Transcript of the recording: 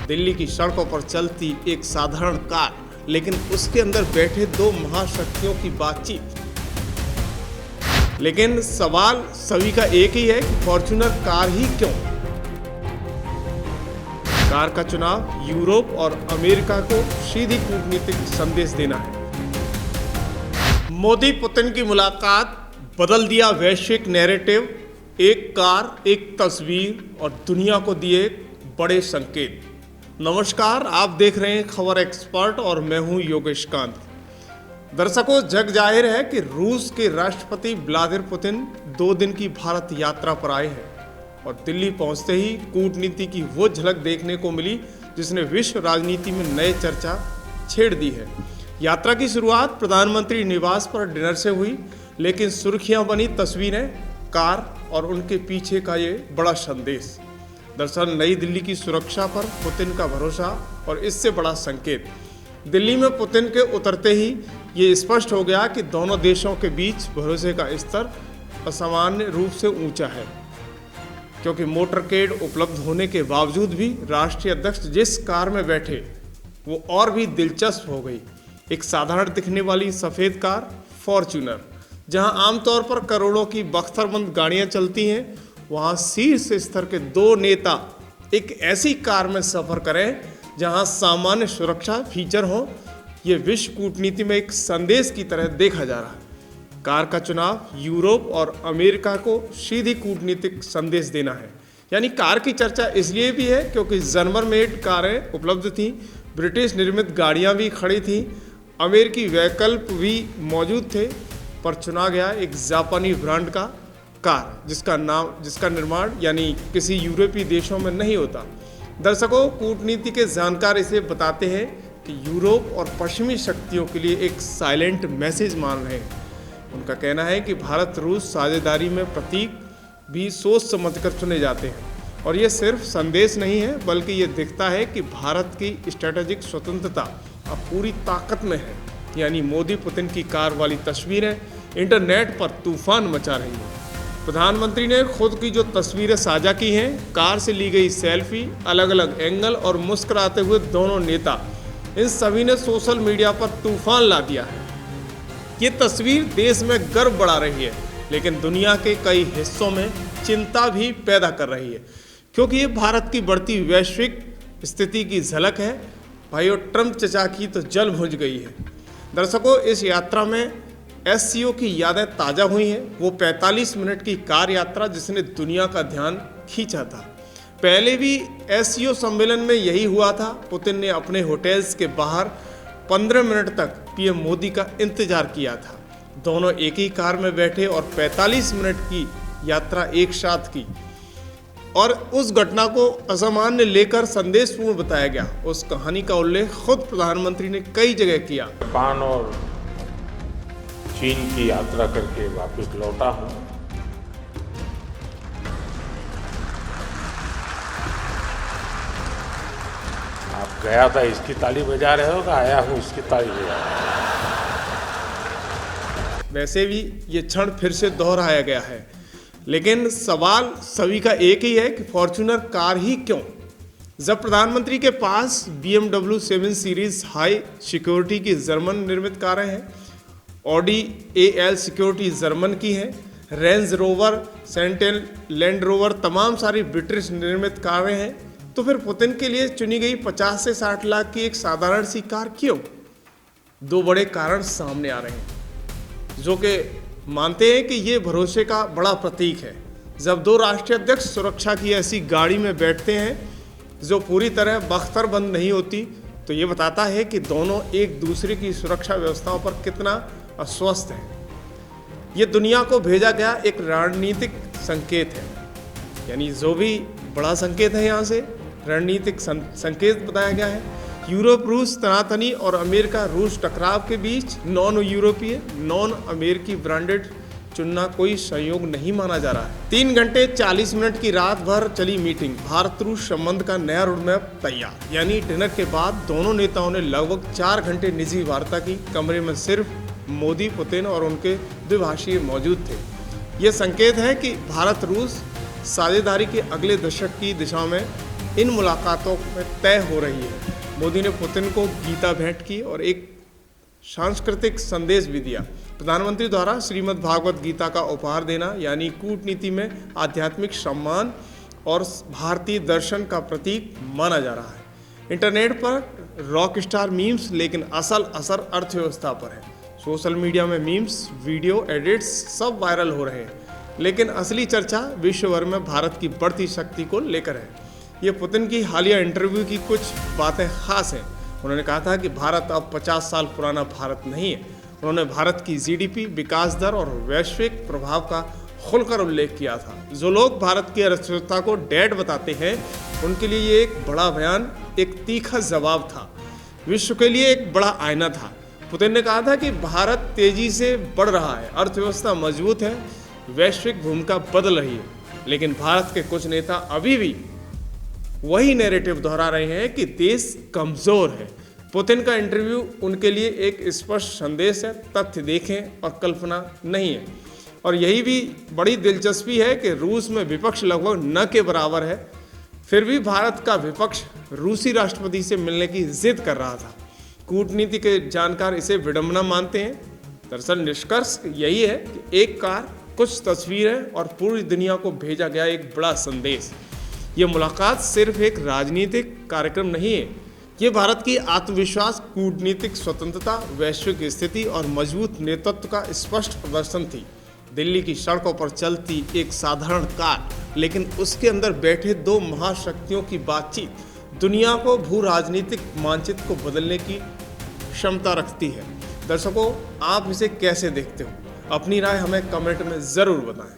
दिल्ली की सड़कों पर चलती एक साधारण कार, लेकिन उसके अंदर बैठे दो महाशक्तियों की बातचीत। लेकिन सवाल सभी का एक ही है कि फॉर्च्यूनर कार ही क्यों? कार का चुनाव यूरोप और अमेरिका को सीधी कूटनीतिक संदेश देना है। मोदी पुतिन की मुलाकात बदल दिया वैश्विक नैरेटिव। एक कार, एक तस्वीर और दुनिया को दिए बड़े संकेत। नमस्कार, आप देख रहे हैं खबर एक्सपर्ट और मैं हूं योगेश कांत। दर्शकों, जग जाहिर है कि रूस के राष्ट्रपति व्लादिमीर पुतिन 2 दिन की भारत यात्रा पर आए हैं और दिल्ली पहुंचते ही कूटनीति की वो झलक देखने को मिली जिसने विश्व राजनीति में नए चर्चा छेड़ दी है। यात्रा की शुरुआत प्रधानमंत्री निवास पर डिनर से हुई, लेकिन सुर्खियां बनी तस्वीरें, कार और उनके पीछे का ये बड़ा संदेश। दरअसल नई दिल्ली की सुरक्षा पर पुतिन का भरोसा और इससे बड़ा संकेत। दिल्ली में पुतिन के उतरते ही ये स्पष्ट हो गया कि दोनों देशों के बीच भरोसे का स्तर असामान्य रूप से ऊंचा है, क्योंकि मोटरकेड उपलब्ध होने के बावजूद भी राष्ट्रीय अध्यक्ष जिस कार में बैठे वो और भी दिलचस्प हो गई। एक साधारण दिखने वाली सफ़ेद कार फॉर्च्यूनर, जहां आमतौर पर करोड़ों की बख्तरबंद गाड़ियां चलती हैं, वहां शीर्ष स्तर के 2 नेता एक ऐसी कार में सफ़र करें जहां सामान्य सुरक्षा फीचर हो। ये विश्व कूटनीति में एक संदेश की तरह देखा जा रहा है। कार का चुनाव यूरोप और अमेरिका को सीधी कूटनीतिक संदेश देना है। यानी कार की चर्चा इसलिए भी है क्योंकि जर्मन मेड कारें उपलब्ध थीं, ब्रिटिश निर्मित गाड़ियां भी खड़ी थीं, अमेरिकी वैकल्प भी मौजूद थे, पर चुना गया एक जापानी ब्रांड का कार जिसका निर्माण यानी किसी यूरोपीय देशों में नहीं होता। दर्शकों, कूटनीति के जानकार इसे बताते हैं कि यूरोप और पश्चिमी शक्तियों के लिए एक साइलेंट मैसेज मान रहे हैं। उनका कहना है कि भारत रूस साझेदारी में प्रतीक भी सोच समझकर चुने जाते हैं और ये सिर्फ संदेश नहीं है, बल्कि ये दिखता है कि भारत की स्ट्रैटेजिक स्वतंत्रता अब पूरी ताकत में है। यानी मोदी पुतिन की कार वाली तस्वीरें इंटरनेट पर तूफान मचा रही है। प्रधानमंत्री ने खुद की जो तस्वीरें साझा की हैं, कार से ली गई सेल्फी, अलग अलग एंगल और मुस्कुराते हुए दोनों नेता, इन सभी ने सोशल मीडिया पर तूफान ला दिया है। ये तस्वीर देश में गर्व बढ़ा रही है, लेकिन दुनिया के कई हिस्सों में चिंता भी पैदा कर रही है, क्योंकि ये भारत की बढ़ती वैश्विक स्थिति की झलक है। भाइयों, ट्रंप चचा की तो जल भुज गई है। दर्शकों, इस यात्रा में एससीओ की यादें ताज़ा हुई हैं। वो 45 मिनट की कार यात्रा जिसने दुनिया का ध्यान खींचा था। पहले भी एससीओ सम्मेलन में यही हुआ था। पुतिन ने अपने होटल्स के बाहर 15 मिनट तक पीएम मोदी का इंतजार किया था। दोनों एक ही कार में बैठे और 45 मिनट की यात्रा एक साथ की, और उस घटना को असामान्य लेकर संदेशपूर्ण बताया गया। उस कहानी का उल्लेख खुद प्रधानमंत्री ने कई जगह किया। जापान और चीन की यात्रा करके वापस लौटा हूँ। आप गया था इसकी ताली बजा रहे हो, आया हूँ इसकी ताली बजा रहा हूँ। वैसे भी ये क्षण फिर से दोहराया गया है, लेकिन सवाल सभी का एक ही है कि फॉर्च्यूनर कार ही क्यों? जब प्रधानमंत्री के पास BMW 7 सीरीज हाई सिक्योरिटी की जर्मन निर्मित कारें हैं, ऑडी AL सिक्योरिटी जर्मन की है, रेंज रोवर, सेंटेल, लैंड रोवर तमाम सारी ब्रिटिश निर्मित कारें हैं, तो फिर पुतिन के लिए चुनी गई 50 से 60 लाख की एक साधारण सी कार क्यों? 2 बड़े कारण सामने आ रहे हैं जो कि मानते हैं कि ये भरोसे का बड़ा प्रतीक है। जब 2 राष्ट्रीय अध्यक्ष सुरक्षा की ऐसी गाड़ी में बैठते हैं जो पूरी तरह बख्तरबंद नहीं होती, तो ये बताता है कि दोनों एक दूसरे की सुरक्षा व्यवस्थाओं पर कितना अस्वस्थ है। ये दुनिया को भेजा गया एक रणनीतिक संकेत है। यानी जो भी बड़ा संकेत है, यहाँ से रणनीतिक संकेत बताया गया है। यूरोप रूस तनातनी और अमेरिका रूस टकराव के बीच नॉन यूरोपीय, नॉन अमेरिकी ब्रांडेड चुनना कोई संयोग नहीं माना जा रहा है। 3 घंटे 40 मिनट की रात भर चली मीटिंग, भारत रूस संबंध का नया रोडमैप तैयार। यानी डिनर के बाद दोनों नेताओं ने लगभग 4 घंटे निजी वार्ता की। कमरे में सिर्फ मोदी, पुतिन और उनके द्विभाषी मौजूद थे। ये संकेत है कि भारत रूस साझेदारी के अगले दशक की दिशा में इन मुलाकातों में तय हो रही है। मोदी ने पुतिन को गीता भेंट की और एक सांस्कृतिक संदेश भी दिया। प्रधानमंत्री द्वारा श्रीमद् भागवत गीता का उपहार देना यानी कूटनीति में आध्यात्मिक सम्मान और भारतीय दर्शन का प्रतीक माना जा रहा है। इंटरनेट पर रॉक स्टार मीम्स, लेकिन असल असर अर्थव्यवस्था पर है। सोशल मीडिया में मीम्स, वीडियो एडिट्स सब वायरल हो रहे हैं, लेकिन असली चर्चा विश्व भर में भारत की बढ़ती शक्ति को लेकर है। ये पुतिन की हालिया इंटरव्यू की कुछ बातें खास हैं। उन्होंने कहा था कि भारत अब 50 साल पुराना भारत नहीं है। उन्होंने भारत की जीडीपी, विकास दर और वैश्विक प्रभाव का खुलकर उल्लेख किया था। जो लोग भारत की अर्थव्यवस्था को डेड बताते हैं, उनके लिए ये एक बड़ा बयान, एक तीखा जवाब था, विश्व के लिए एक बड़ा आईना था। पुतिन ने कहा था कि भारत तेजी से बढ़ रहा है, अर्थव्यवस्था मजबूत है, वैश्विक भूमिका बदल रही है, लेकिन भारत के कुछ नेता अभी भी वही नैरेटिव दोहरा रहे हैं कि देश कमजोर है। पुतिन का इंटरव्यू उनके लिए एक स्पष्ट संदेश है, तथ्य देखें और कल्पना नहीं है। और यही भी बड़ी दिलचस्पी है कि रूस में विपक्ष लगभग न के बराबर है, फिर भी भारत का विपक्ष रूसी राष्ट्रपति से मिलने की जिद कर रहा था। कूटनीति के जानकार इसे विडंबना मानते हैं। दरअसल निष्कर्ष यही है कि एक कार, कुछ तस्वीरें और पूरी दुनिया को भेजा गया एक बड़ा संदेश। ये मुलाकात सिर्फ एक राजनीतिक कार्यक्रम नहीं है, ये भारत की आत्मविश्वास, कूटनीतिक स्वतंत्रता, वैश्विक स्थिति और मजबूत नेतृत्व का स्पष्ट प्रदर्शन थी। दिल्ली की सड़कों पर चलती एक साधारण कार, लेकिन उसके अंदर बैठे दो महाशक्तियों की बातचीत दुनिया को भू राजनीतिक मानचित्र को बदलने की क्षमता रखती है। दर्शकों, आप इसे कैसे देखते हो? अपनी राय हमें कमेंट में ज़रूर बताएं।